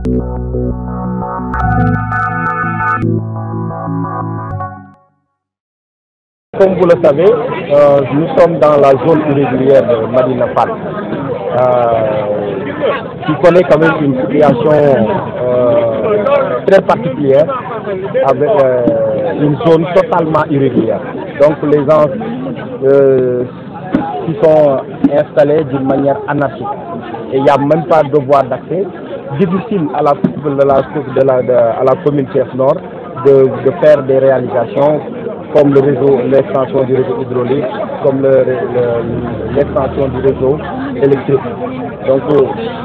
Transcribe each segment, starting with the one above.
Comme vous le savez, nous sommes dans la zone irrégulière de Madina Fall, qui connaît quand même une situation très particulière, avec une zone totalement irrégulière. Donc les gens qui sont installés d'une manière anarchique, et il n'y a même pas de voie d'accès, difficile à la commune chef nord de faire des réalisations comme le réseau, l'extension du réseau hydraulique, comme l'extension du réseau électrique. Donc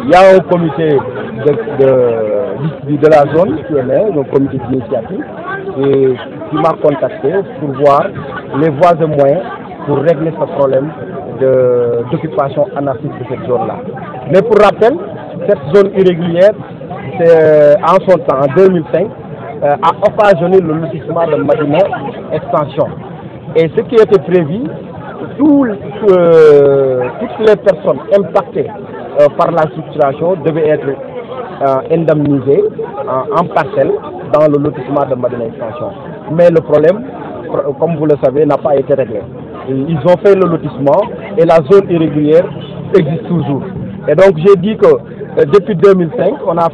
il y a un comité de la zone qui est né, un comité d'initiative, et qui m'a contacté pour voir les voies et moyens pour régler ce problème d'occupation anarchique de cette zone-là. Mais pour rappel, cette zone irrégulière, en son temps, en 2005, a occasionné le lotissement de Madina Extension. Et ce qui était prévu, toutes les personnes impactées par la structuration devaient être indemnisées en parcelles dans le lotissement de Madina Extension. Mais le problème, comme vous le savez, n'a pas été réglé. Ils ont fait le lotissement et la zone irrégulière existe toujours. Et donc j'ai dit que depuis 2005, on a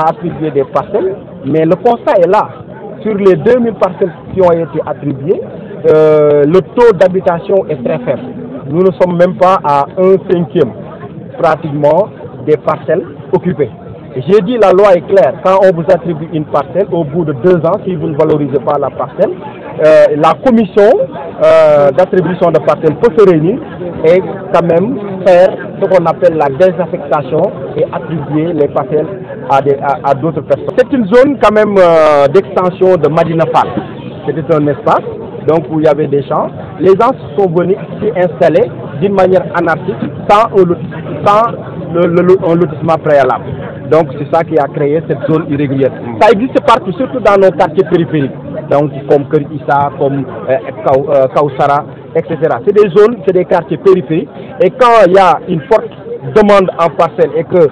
attribué des parcelles, mais le constat est là. Sur les 2000 parcelles qui ont été attribuées, le taux d'habitation est très faible. Nous ne sommes même pas à 1/5 pratiquement des parcelles occupées. J'ai dit la loi est claire, quand on vous attribue une parcelle, au bout de 2 ans, si vous ne valorisez pas la parcelle, la commission d'attribution de parcelles peut se réunir et quand même faire ce qu'on appelle la désaffectation et attribuer les parcelles à d'autres personnes. C'est une zone quand même d'extension de Madina Fall. C'était un espace donc où il y avait des champs. Les gens sont venus s'y installer d'une manière anarchique sans un lotissement préalable. Donc c'est ça qui a créé cette zone irrégulière. Ça existe partout, surtout dans nos quartiers périphériques, donc comme Kër Issa, comme Kawsara, etc. C'est des zones, c'est des quartiers périphériques. Et quand il y a une forte demande en parcelle et que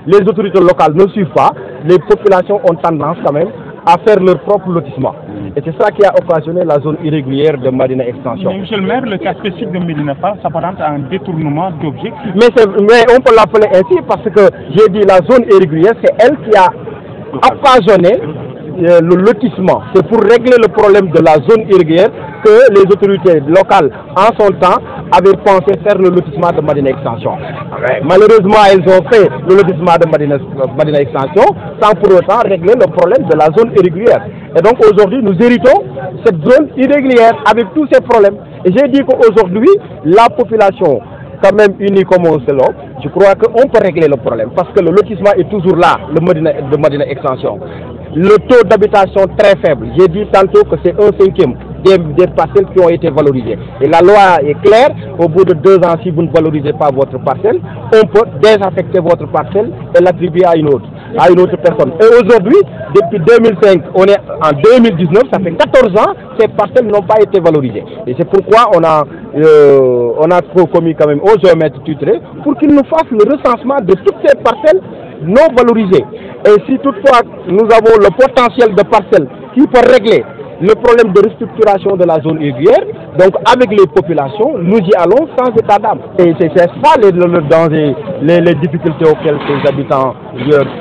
les autorités locales ne suivent pas, les populations ont tendance quand même à faire leur propre lotissement. Et c'est ça qui a occasionné la zone irrégulière de Madina Extension. Mais monsieur le maire, le cas spécifique de Madina Fall s'apparente à un détournement d'objets. Mais on peut l'appeler ainsi parce que j'ai dit la zone irrégulière, c'est elle qui a occasionné le lotissement. C'est pour régler le problème de la zone irrégulière que les autorités locales, en son temps, avaient pensé faire le lotissement de Madina Extension. Malheureusement, elles ont fait le lotissement de Madina Extension sans pour autant régler le problème de la zone irrégulière. Et donc aujourd'hui, nous héritons cette zone irrégulière avec tous ces problèmes. Et j'ai dit qu'aujourd'hui, la population, quand même unie comme un seul homme, je crois qu'on peut régler le problème parce que le lotissement est toujours là, de Madina Extension. Le taux d'habitation très faible, j'ai dit tantôt que c'est 1/5 des parcelles qui ont été valorisées. Et la loi est claire, au bout de 2 ans, si vous ne valorisez pas votre parcelle, on peut désaffecter votre parcelle et l'attribuer à une autre personne. Et aujourd'hui, depuis 2005, on est en 2019, ça fait 14 ans, ces parcelles n'ont pas été valorisées. Et c'est pourquoi on a commis quand même au géomètre tutelé pour qu'il nous fasse le recensement de toutes ces parcelles non valorisées. Et si toutefois nous avons le potentiel de parcelles qui peut régler le problème de restructuration de la zone irrégulière, donc avec les populations, nous y allons sans état d'âme. Et c'est ça le danger, les difficultés auxquelles ces habitants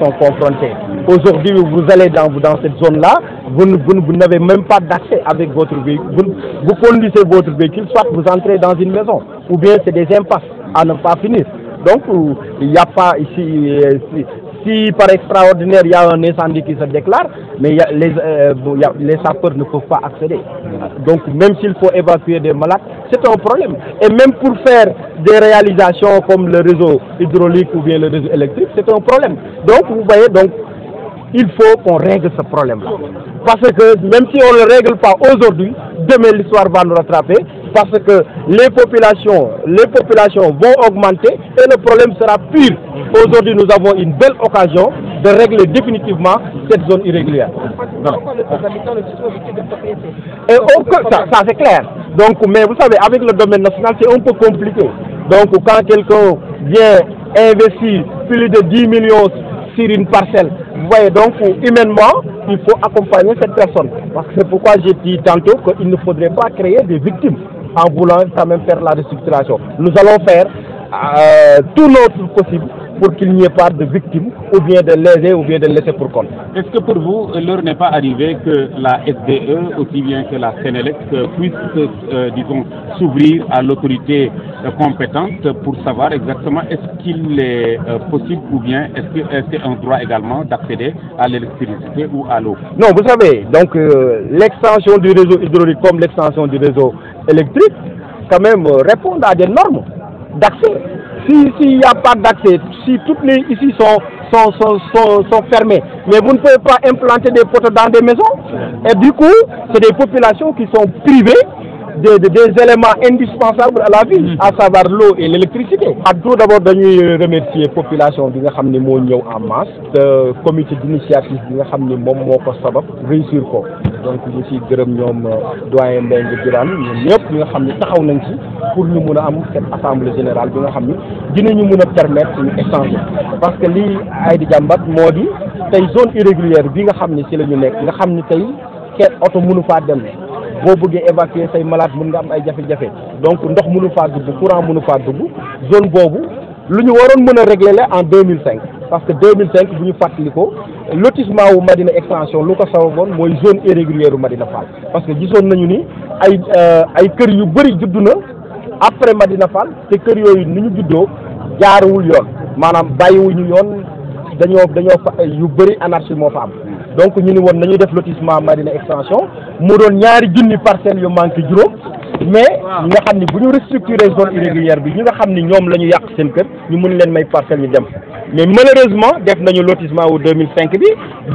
sont confrontés. Aujourd'hui, vous allez dans cette zone-là, vous n'avez même pas d'accès avec votre véhicule. Vous conduisez votre véhicule, soit vous entrez dans une maison, ou bien c'est des impasses à ne pas finir. Donc, il n'y a pas ici... Si par extraordinaire il y a un incendie qui se déclare, mais les sapeurs ne peuvent pas accéder. Donc même s'il faut évacuer des malades, c'est un problème. Et même pour faire des réalisations comme le réseau hydraulique ou bien le réseau électrique, c'est un problème. Donc vous voyez, il faut qu'on règle ce problème-là. Parce que même si on ne le règle pas aujourd'hui, demain l'histoire va nous rattraper. Parce que les populations vont augmenter et le problème sera pire. Aujourd'hui, nous avons une belle occasion de régler définitivement cette zone irrégulière. Et ça c'est clair. Donc, mais vous savez, avec le domaine national, c'est un peu compliqué. Donc, quand quelqu'un vient investir plus de 10 millions sur une parcelle. Vous voyez, donc humainement, il faut accompagner cette personne. Parce que c'est pourquoi j'ai dit tantôt qu'il ne faudrait pas créer des victimes en voulant quand même faire la restructuration. Nous allons faire tout notre possible pour qu'il n'y ait pas de victimes, ou bien de lésés, ou bien de laissés pour compte. Est-ce que pour vous, l'heure n'est pas arrivée que la SDE, aussi bien que la Sénélec, puisse, disons, s'ouvrir à l'autorité compétente pour savoir exactement est-ce qu'il est possible ou bien est-ce que c'est un droit également d'accéder à l'électricité ou à l'eau? Non, vous savez, donc l'extension du réseau hydraulique comme l'extension du réseau électrique, quand même, répondent à des normes d'accès. S'il n'y a pas d'accès, si toutes les ici sont fermées, mais vous ne pouvez pas implanter des poteaux dans des maisons, et du coup, c'est des populations qui sont privées des éléments indispensables à la vie, à savoir l'eau et l'électricité. Tout d'abord, dañuy remercier population bi nga xam ne moo ñëw en masse, te comité d'initiative bi nga xam ne moom moo ko sabab réussir ko. Donc ñu ci gërëm ñoom doyen Mbengue Birane ñoom ñëpp ñi nga xam ne taxaw nañ ci pour ñu mun a am cette assemblée générale bi nga xam ne dinañu mun a permettre ñu échanger. Parce que lii ay di jàmbat moo di tey zone irrégulière bi nga xam ne ci la ñu nekk nga xam ne tey kenn oto mënu faa dem. boo bëggee évacuer say malade mën nga am ay jafe-jafe donc ndox mënu faa dugg courant mënu faa dugg zone boobu lu ñu waroon mën a régler la en 2005 parce que 2005 bu ñu fàttali ko lotissement wu Madina extension lu ko sababoon mooy zone irrégulière u Madina Fall parce que gisoon nañu ni ay kër yu bëri juddu na après Madina Fall te kër yooyu ni ñu juddoo jaaruwul yoon maanaam bàyyiwuñu yoon dañoo fa yu bëri anarchie moo fa am. Donc ñu ni woon nañuy def lotissement Madina extension mu doon ñaari junni parcelles yu manqué juróom mais ñi nga xam ni bu ñu restructurer zone irrégulière bi ñi nga xam ni ñoom la ñu yàq seen kër ñu mën leen may parcelles ñu dem mais malheureusement def nañu lotissement wu 2005 bi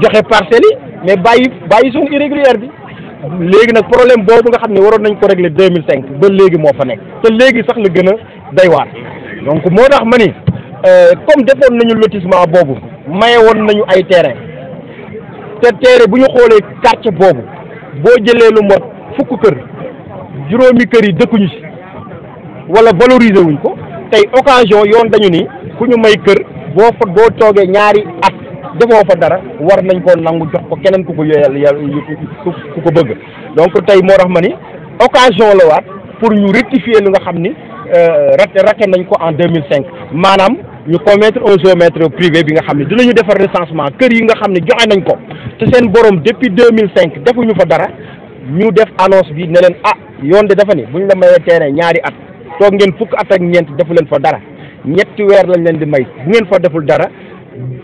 joxe parcelles yi mais bàyyi zone irrégulière bi léegi nag problème boobu nga xam ne waroon nañ ko régler 2005 ba léegi moo fa nekk te léegi sax la gën a day waar donc moo tax ma ni comme defoon nañu lotissement boobu maye woon nañu ay terrain te teere bu ñu xoolee quartier boobu boo jëlee lu mot fukk kër juróomi kër yi dëkkuñu ci wala valoriser wuñ ko tey occasion yoon dañu ni ku ñu may kër boo toogee ñaari at defoo fa dara war nañ koo nangu jox ko keneen ku ko ku ko bëgg donc tey moo tax ma ni occasion la waat pour ñu rectifier lu nga xam ni raté nañ ko en 2005 maanaam ñu commettre un géomètre privé bi nga xam ne dinañu defar recensement kër yi nga xam ne joxe nañ ko te seen borom depuis 2005 defuñu fa dara ñu def annonce bi ne leen yoon de dafa ni buñ la mayee terrain ñaari at toog ngeen fukk at ak ñeent defu leen fa dara ñetti weer lañ leen di may bu ngeen fa deful dara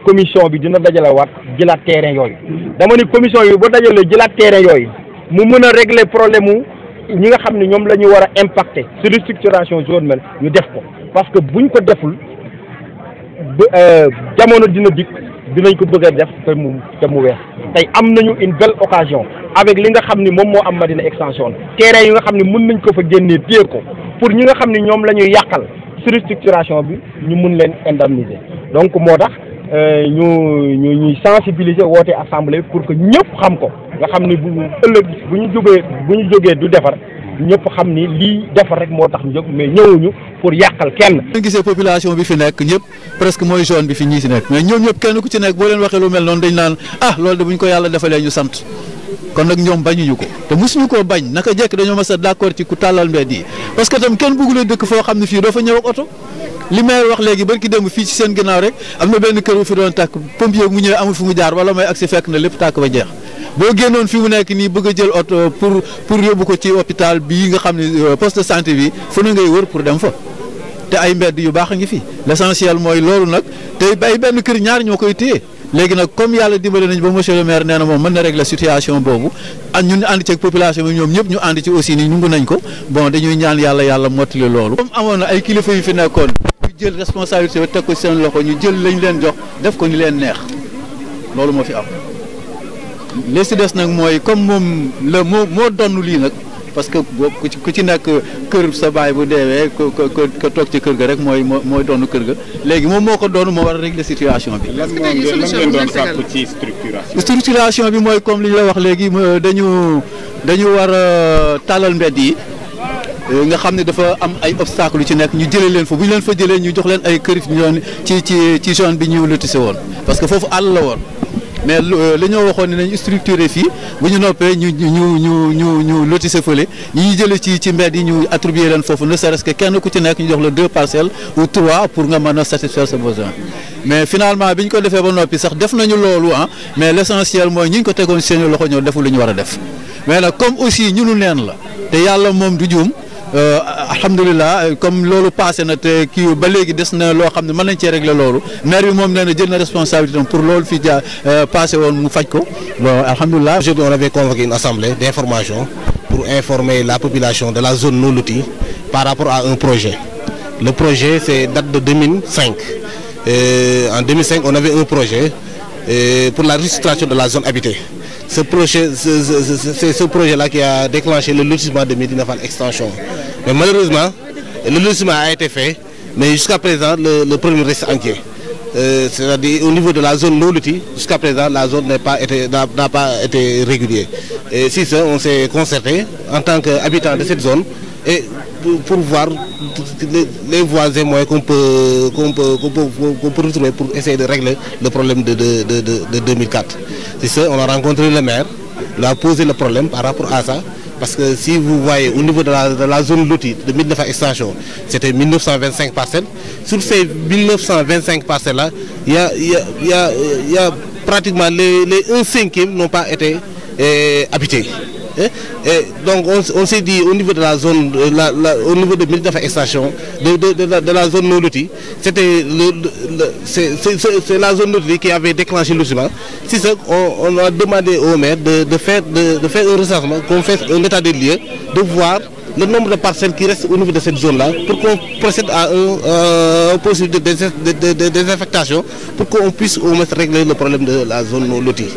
commission bi dina dajale waat jëlaat terrain yooyu dama ni commission yi ba dajalee jëlaat terrain yooyu mu mën a régler problème mu ñi nga xam ne ñoom la ñu war a impacter sur restructuration zone mel ñu def ko parce que buñ ko deful jamono dina dikk dinañ ko bëgg a def te mu weex tey am nañu une belle occasion avec li nga xam ni moom moo am Madina extension terrain yi nga xam ne mën nañ ko fa génnee téye ko pour ñi nga xam ne ñoom la ñuy yàqal sur restructuration bi ñu mun leen indemniser donc moo tax ñuy sensibiliser woote assemblée pour que ñëpp xam ko nga xam ni bu ëllëg bu ñu jógee du defar ñëpp xam ni lii defar rek moo tax ñu jóg mais ñëwuñu pour yàqal kenn. ñu gisee population bi fi nekk ñëpp presque mooy zone bi fi ñii si nekk mais ñoom ñëpp kenn ku ci nekk boo leen waxee lu mel noonu dañ naan loolu de buñ ko yàlla defalee ñu sant kon nag ñoom bañuñu ko te mosuñu koo bañ naka jekk dañoo mas a d'accord ci ku tàllal mbedd yi parce que tam kenn bëggula dëkk foo xam ne fii doo fa ñëw ak oto li may wax léegi barki démb fii ci seen ginnaaw rek am na benn kër bu fi doon tàkk pompier mu ñëwee amul fu mu jaar wala may agsi fekk na lépp tàkk ba jeex boo génnoon fi mu nekk nii bëgg a jël oto pour yóbbu ko ci hôpital bii nga xam ne poste de santé bi fu na ngay wër pour dem fa te ay mbedd yu baax a ngi fi l'essentiel mooy loolu nag te ay benn kër ñaar ñoo koy téye léegi nag comme yàlla dimbale nañ ba monsieur le maire nee na moom mën na régler situation boobu ñun ànd ci ak population bi ñoom ñëpp ñu ànd ci aussi ni ñu nañ ko bon dañuy ñaan yàlla mottali loolu. comme amoon na ay kilifa yu fi nekkoon ñu jël responsabilité bi teg ko seen loxo ñu jël lañ leen jox def ko ni leen neex loolu moo fi am li si des nag mooy comme moom la moo donn lii nag parce que ku ci nekk kër sa baay bu deewee ko toog ci kër ga rek mooy doon kër ga léegi moom moo ko doon moo war a régler situation bi. lan ngeen doon sàkku ci structuration bi mooy comme li ñu la wax léegi dañu war a tàllal mbedd yi nga xam ne dafa am ay obstacles yu ci nekk ñu jëlee leen fa bu ñu leen fa jëlee ñu jox leen ay kër ñu doon ci zone bi ñu lotissé woon parce que foofu àll la woon mais la ñoo waxoon ne nañ structuré fii bu ñu noppee ñu lotissé fële ñu jëlee ci mbedd yi ñu attribué leen foofu ne serait-ce que kenn ku ci nekk ñu jox la 2 parcelles ou 3 pour nga mën a satisfaire sa besoin mais finalement bi ñu ko defee ba noppi sax def nañu loolu mais l'essentiel mooy ñi ñu ko tegoon seen loxo ñoo defu lu ñu war a def mais nag comme aussi ñunu neen la te yàlla moom du juum alhamdulilah comme loolu passé na te kii ba léegi des na loo xam ne mën nañ cee régler loolu maire bi moom nee na jël na responsabilité pour loolu fi passé woon mu faj ko bon alhamdulilah. Aujourd'hui on avait convoqué une assemblée d'information pour informer la population de la zone non lotie par rapport à un projet. Le projet date de 2005. En 2005 on avait un projet pour la restructuration de la zone habitée. C'est ce projet-là qui a déclenché le lotissement de Médina Fall Extension. Mais malheureusement, le lotissement a été fait, mais jusqu'à présent, le problème reste entier. C'est-à-dire au niveau de la zone non lotie, jusqu'à présent, la zone n'a pas été régulière. Et si ça, on s'est concerté en tant qu'habitant de cette zone et pour voir les voies et moyens qu'on peut retrouver pour essayer de régler le problème de 2004. C'est ça, on a rencontré le maire, il a posé le problème par rapport à ça, parce que si vous voyez au niveau de la zone lotie de Médina Fall Extension, c'était 1925 parcelles. Sur ces 1925 parcelles-là, il y a pratiquement les 1/5 n'ont pas été habités. Et donc on s'est dit au niveau de la zone, au niveau de Médina Fall Extension, de la zone non lotie, c'est la zone lotie qui avait déclenché le lotissement. C'est ça, on a demandé au maire de faire un recensement, qu'on fasse un état des lieux, de voir le nombre de parcelles qui restent au niveau de cette zone-là, pour qu'on procède à un processus de désinfectation, pour qu'on puisse au moins régler le problème de la zone non lotie.